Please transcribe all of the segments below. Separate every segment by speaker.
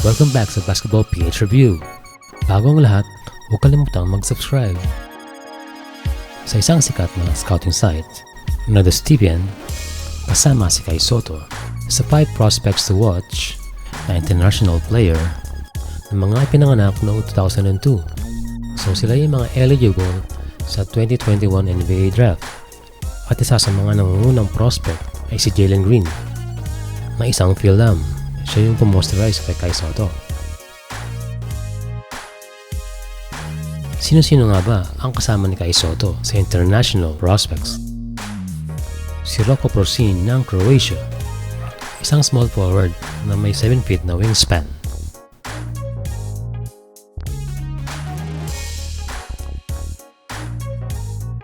Speaker 1: Welcome back sa Basketball PH Review. Bago ang lahat, huwag kalimutang mag-subscribe. Sa isang sikat na scouting site na The Stevian, kasama si Kai Sotto sa 5 prospects to watch na international player ng mga ipinanganak noong 2002. So sila yung mga eligible sa 2021 NBA Draft. At isa sa mga nangungunang prospect ay si Jalen Green na isang film. Siya yung pumosterize kay Kai Sotto. Sino-sino nga ba ang kasama ni Kai Sotto sa international prospects? Si Rocco Prosin ng Croatia, isang small forward na may 7 feet na wingspan.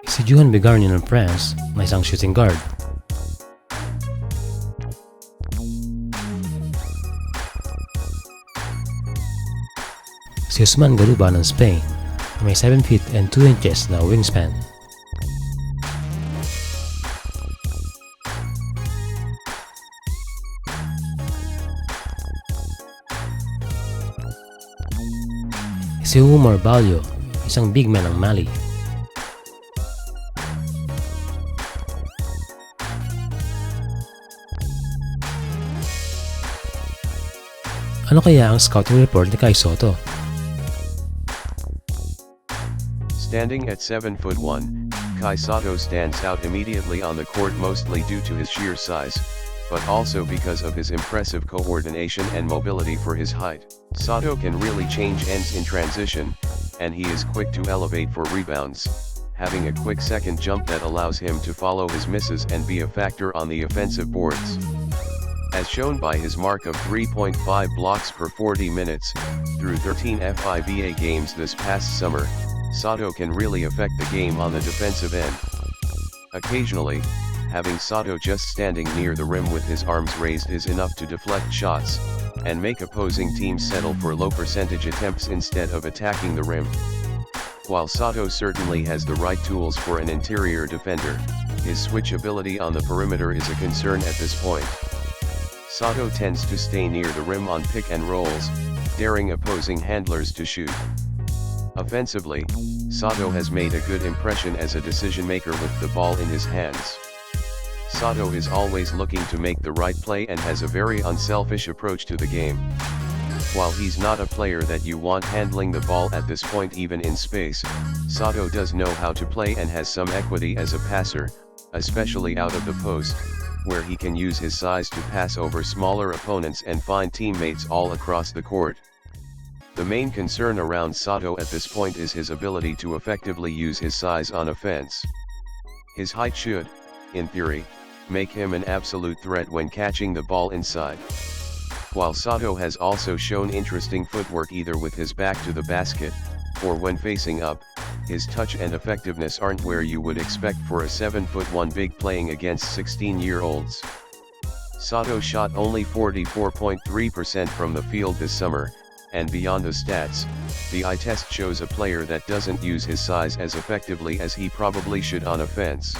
Speaker 1: Si Juhan Begarnier ng France na isang shooting guard. Si Usman Garuba ng Spain na may 7 feet and 2 inches na wingspan. Si Umar Balyo, isang big man ng Mali. Ano kaya ang scouting report ni Kai Sotto?
Speaker 2: Standing at 7'1", Kai Sotto stands out immediately on the court mostly due to his sheer size, but also because of his impressive coordination and mobility for his height. Sotto can really change ends in transition, and he is quick to elevate for rebounds, having a quick second jump that allows him to follow his misses and be a factor on the offensive boards. As shown by his mark of 3.5 blocks per 40 minutes, through 13 FIBA games this past summer, Sotto can really affect the game on the defensive end. Occasionally, having Sotto just standing near the rim with his arms raised is enough to deflect shots, and make opposing teams settle for low percentage attempts instead of attacking the rim. While Sotto certainly has the right tools for an interior defender, his switchability on the perimeter is a concern at this point. Sotto tends to stay near the rim on pick and rolls, daring opposing handlers to shoot. Offensively, Sotto has made a good impression as a decision-maker with the ball in his hands. Sotto is always looking to make the right play and has a very unselfish approach to the game. While he's not a player that you want handling the ball at this point even in space, Sotto does know how to play and has some equity as a passer, especially out of the post, where he can use his size to pass over smaller opponents and find teammates all across the court. The main concern around Sotto at this point is his ability to effectively use his size on offense. His height should, in theory, make him an absolute threat when catching the ball inside. While Sotto has also shown interesting footwork either with his back to the basket, or when facing up, his touch and effectiveness aren't where you would expect for a 7'1" big playing against 16-year-olds. Sotto shot only 44.3% from the field this summer, and beyond the stats, the eye test shows a player that doesn't use his size as effectively as he probably should on offense.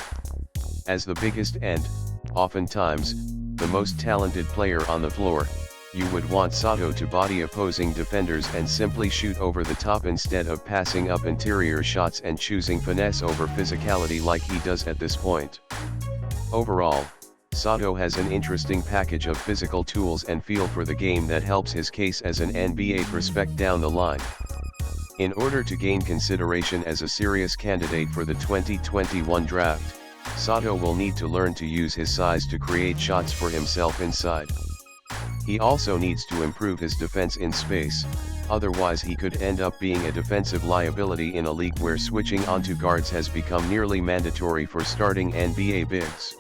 Speaker 2: As the biggest and, oftentimes, the most talented player on the floor, you would want Sotto to body opposing defenders and simply shoot over the top instead of passing up interior shots and choosing finesse over physicality like he does at this point. Overall, Sotto has an interesting package of physical tools and feel for the game that helps his case as an NBA prospect down the line. In order to gain consideration as a serious candidate for the 2021 draft, Sotto will need to learn to use his size to create shots for himself inside. He also needs to improve his defense in space, otherwise he could end up being a defensive liability in a league where switching onto guards has become nearly mandatory for starting NBA bigs.